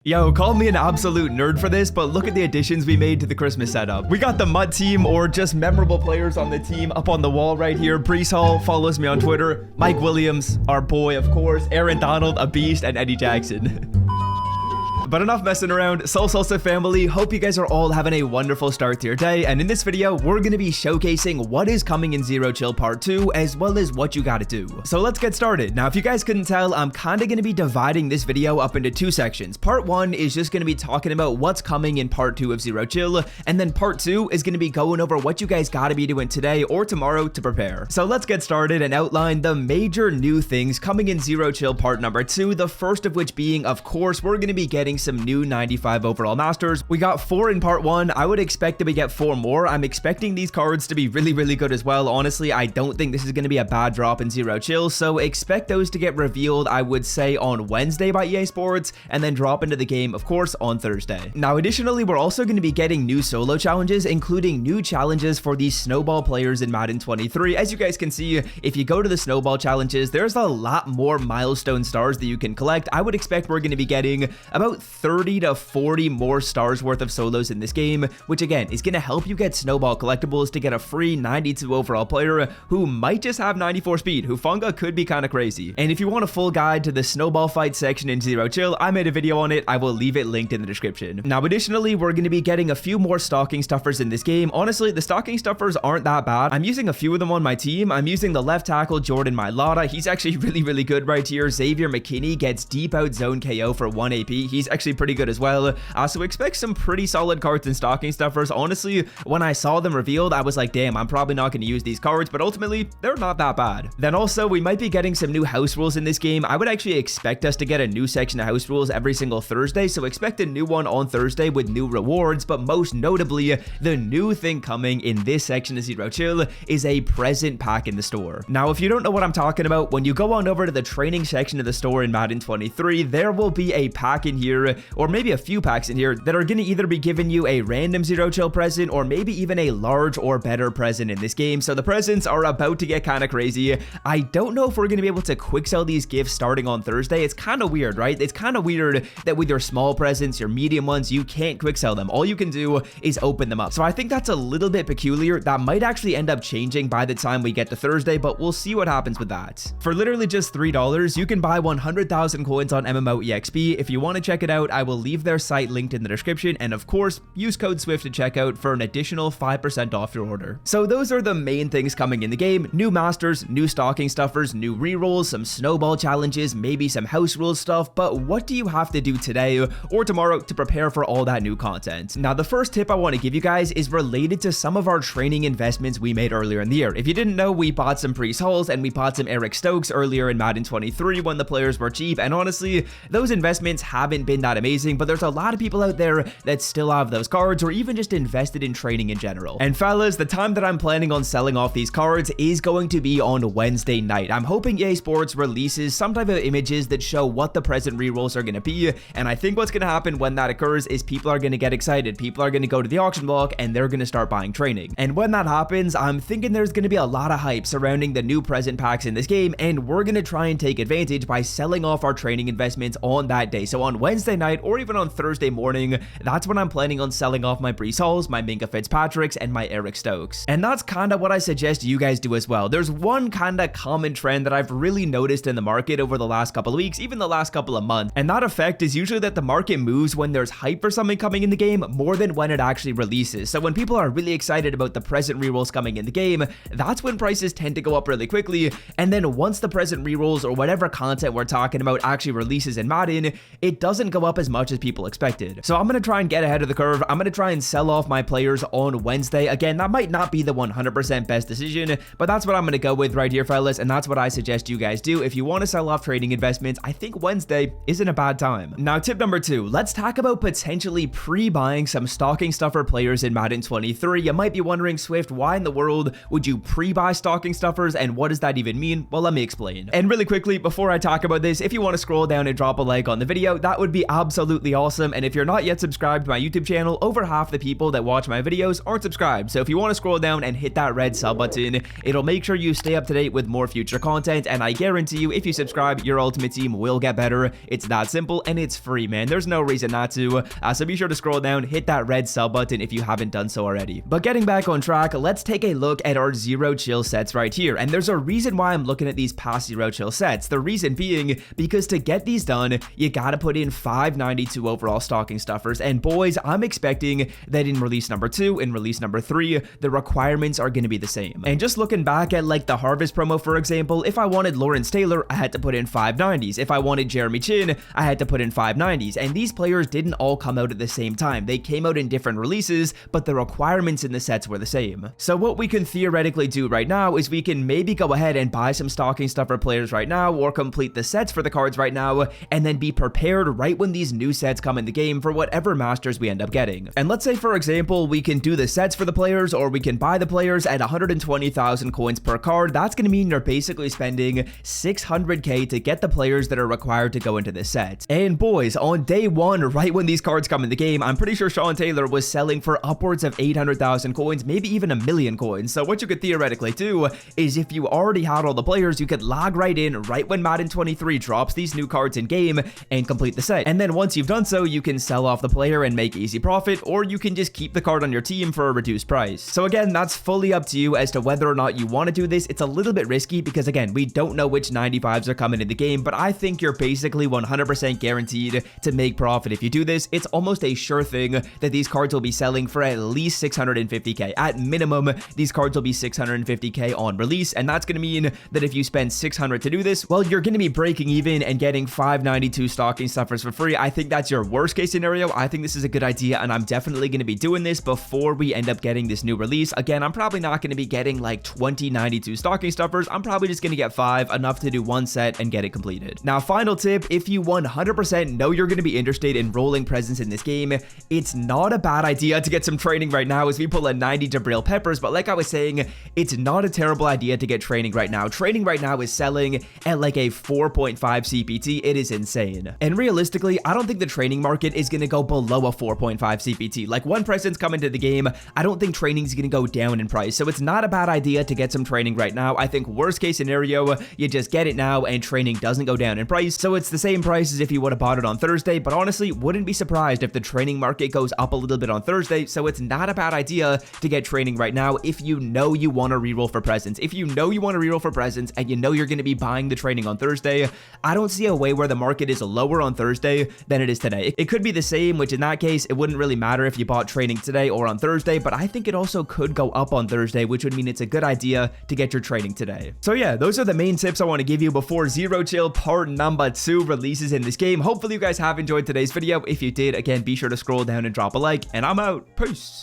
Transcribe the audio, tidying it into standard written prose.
Yo, call me an absolute nerd for this, but look at the additions we made to the Christmas setup. We got the MUT team, or just memorable players on the team, up on the wall right here. Brees Hall follows me on Twitter. Mike Williams, our boy, of course. Aaron Donald, a beast, and Eddie Jackson. But enough messing around. Soul Salsa family, hope you guys are all having a wonderful start to your day, and in this video we're going to be showcasing what is coming in Zero Chill Part 2 as well as what you gotta do. So let's get started. Now if you guys couldn't tell, I'm kind of going to be dividing this video up into two sections. Part 1 is just going to be talking about what's coming in Part 2 of Zero Chill, and then Part 2 is going to be going over what you guys gotta be doing today or tomorrow to prepare. So let's get started and outline the major new things coming in Zero Chill Part number 2, the first of which being, of course, we're going to be getting some new 95 overall masters. We got 4 in part 1. I would expect that we get 4 more. I'm expecting these cards to be really good as well. Honestly, I don't think this is going to be a bad drop in Zero Chill, so expect those to get revealed, I would say, on Wednesday by EA Sports, and then drop into the game, of course, on Thursday. Now, additionally, we're also going to be getting new solo challenges, including new challenges for these snowball players in Madden 23. As you guys can see, if you go to the snowball challenges, there's a lot more milestone stars that you can collect. I would expect we're going to be getting about 30 to 40 more stars worth of solos in this game, which again is going to help you get snowball collectibles to get a free 92 overall player who might just have 94 speed. Hufunga could be kind of crazy. And if you want a full guide to the snowball fight section in Zero Chill, I made a video on it. I will leave it linked in the description. Now additionally, we're going to be getting a few more stocking stuffers in this game. Honestly, the stocking stuffers aren't that bad. I'm using a few of them on my team. I'm using the left tackle Jordan Mailata. He's actually really good right here. Xavier McKinney gets deep out zone KO for 1 AP. He's actually pretty good as well. So expect some pretty solid cards and stocking stuffers. Honestly, when I saw them revealed, I was like, damn, I'm probably not going to use these cards, but ultimately, they're not that bad. Then also, we might be getting some new house rules in this game. I would actually expect us to get a new section of house rules every single Thursday, so expect a new one on Thursday with new rewards, but most notably, the new thing coming in this section of Zero Chill is a present pack in the store. Now, if you don't know what I'm talking about, when you go on over to the training section of the store in Madden 23, there will be a pack in here, or maybe a few packs in here that are going to either be giving you a random Zero Chill present or maybe even a large or better present in this game. So the presents are about to get kind of crazy. I don't know if we're going to be able to quick sell these gifts starting on Thursday. It's kind of weird, right? It's kind of weird that with your small presents, your medium ones, you can't quick sell them. All you can do is open them up. So I think that's a little bit peculiar. That might actually end up changing by the time we get to Thursday, but we'll see what happens with that. For literally just $3, you can buy 100,000 coins on MMO EXP. If you want to check it out, I will leave their site linked in the description, and of course use code SWIFT to checkout for an additional 5% off your order. So those are the main things coming in the game: new masters, new stocking stuffers, new rerolls, some snowball challenges, maybe some house rules stuff. But what do you have to do today or tomorrow to prepare for all that new content? Now the first tip I want to give you guys is related to some of our training investments we made earlier in the year. If you didn't know, we bought some Brees Halls and we bought some Eric Stokes earlier in Madden 23 when the players were cheap, and honestly those investments haven't been that amazing, but there's a lot of people out there that still have those cards or even just invested in training in general. And fellas, the time that I'm planning on selling off these cards is going to be on Wednesday night. I'm hoping EA Sports releases some type of images that show what the present rerolls are going to be, and I think what's going to happen when that occurs is people are going to get excited. People are going to go to the auction block and they're going to start buying training. And when that happens, I'm thinking there's going to be a lot of hype surrounding the new present packs in this game, and we're going to try and take advantage by selling off our training investments on that day. So on Wednesday night or even on Thursday morning, that's when I'm planning on selling off my Brees Halls, my Minka Fitzpatricks, and my Eric Stokes. And that's kind of what I suggest you guys do as well. There's one kind of common trend that I've really noticed in the market over the last couple of weeks, even the last couple of months, and that effect is usually that the market moves when there's hype for something coming in the game more than when it actually releases. So when people are really excited about the present rerolls coming in the game, that's when prices tend to go up really quickly, and then once the present rerolls or whatever content we're talking about actually releases in Madden, it doesn't go up as much as people expected. So I'm going to try and get ahead of the curve. I'm going to try and sell off my players on Wednesday. Again, that might not be the 100% best decision, but that's what I'm going to go with right here, fellas, and that's what I suggest you guys do. If you want to sell off trading investments, I think Wednesday isn't a bad time. Now, tip number 2, let's talk about potentially pre-buying some stocking stuffer players in Madden 23. You might be wondering, Swift, why in the world would you pre-buy stocking stuffers, and what does that even mean? Well, let me explain. And really quickly, before I talk about this, if you want to scroll down and drop a like on the video, that would be absolutely awesome. And if you're not yet subscribed to my YouTube channel, over half the people that watch my videos aren't subscribed. So if you want to scroll down and hit that red sub button, it'll make sure you stay up to date with more future content. And I guarantee you, if you subscribe, your ultimate team will get better. It's that simple, and it's free, man. There's no reason not to. So be sure to scroll down, hit that red sub button if you haven't done so already. But getting back on track, let's take a look at our zero chill sets right here. And there's a reason why I'm looking at these past zero chill sets. The reason being because to get these done, you gotta put in 592 overall stocking stuffers. And boys, I'm expecting that in release number 2, in release number 3, the requirements are gonna be the same. And just looking back at like the Harvest promo, for example, if I wanted Lawrence Taylor, I had to put in 590s. If I wanted Jeremy Chin, I had to put in 590s. And these players didn't all come out at the same time. They came out in different releases, but the requirements in the sets were the same. So what we can theoretically do right now is we can maybe go ahead and buy some stocking stuffer players right now, or complete the sets for the cards right now, and then be prepared right when these new sets come in the game for whatever masters we end up getting. And let's say, for example, we can do the sets for the players, or we can buy the players at 120,000 coins per card. That's going to mean you're basically spending 600k to get the players that are required to go into this set. And boys, on day 1, right when these cards come in the game, I'm pretty sure Sean Taylor was selling for upwards of 800,000 coins, maybe even 1 million coins. So what you could theoretically do is, if you already had all the players, you could log right in right when Madden 23 drops these new cards in game and complete the set. And then once you've done so, you can sell off the player and make easy profit, or you can just keep the card on your team for a reduced price. So again, that's fully up to you as to whether or not you want to do this. It's a little bit risky because again, we don't know which 95s are coming in the game, but I think you're basically 100% guaranteed to make profit if you do this. It's almost a sure thing that these cards will be selling for at least 650k. At minimum, these cards will be 650k on release, and that's going to mean that if you spend 600 to do this, well, you're going to be breaking even and getting 592 stocking stuffers for free. I think that's your worst case scenario. I think this is a good idea, and I'm definitely going to be doing this before we end up getting this new release. Again, I'm probably not going to be getting like 2092 stocking stuffers. I'm probably just going to get 5, enough to do one set and get it completed. Now, final tip, if you 100% know you're going to be interested in rolling presents in this game, it's not a bad idea to get some training right now as we pull a 90 Jabril Peppers. But like I was saying, it's not a terrible idea to get training right now. Training right now is selling at like a 4.5 CPT. It is insane. And realistically, I don't think the training market is going to go below a 4.5 CPT. Like, when presents come into the game, I don't think training is going to go down in price. So it's not a bad idea to get some training right now. I think worst case scenario, you just get it now and training doesn't go down in price. So it's the same price as if you would have bought it on Thursday, but honestly, wouldn't be surprised if the training market goes up a little bit on Thursday. So it's not a bad idea to get training right now if you know you want to reroll for presents. If you know you want to reroll for presents and you know you're going to be buying the training on Thursday, I don't see a way where the market is lower on Thursday than it is today. It could be the same, which in that case, it wouldn't really matter if you bought training today or on Thursday, but I think it also could go up on Thursday, which would mean it's a good idea to get your training today. So yeah, those are the main tips I want to give you before Zero Chill Part number 2 releases in this game. Hopefully you guys have enjoyed today's video. If you did, again, be sure to scroll down and drop a like, and I'm out. Peace.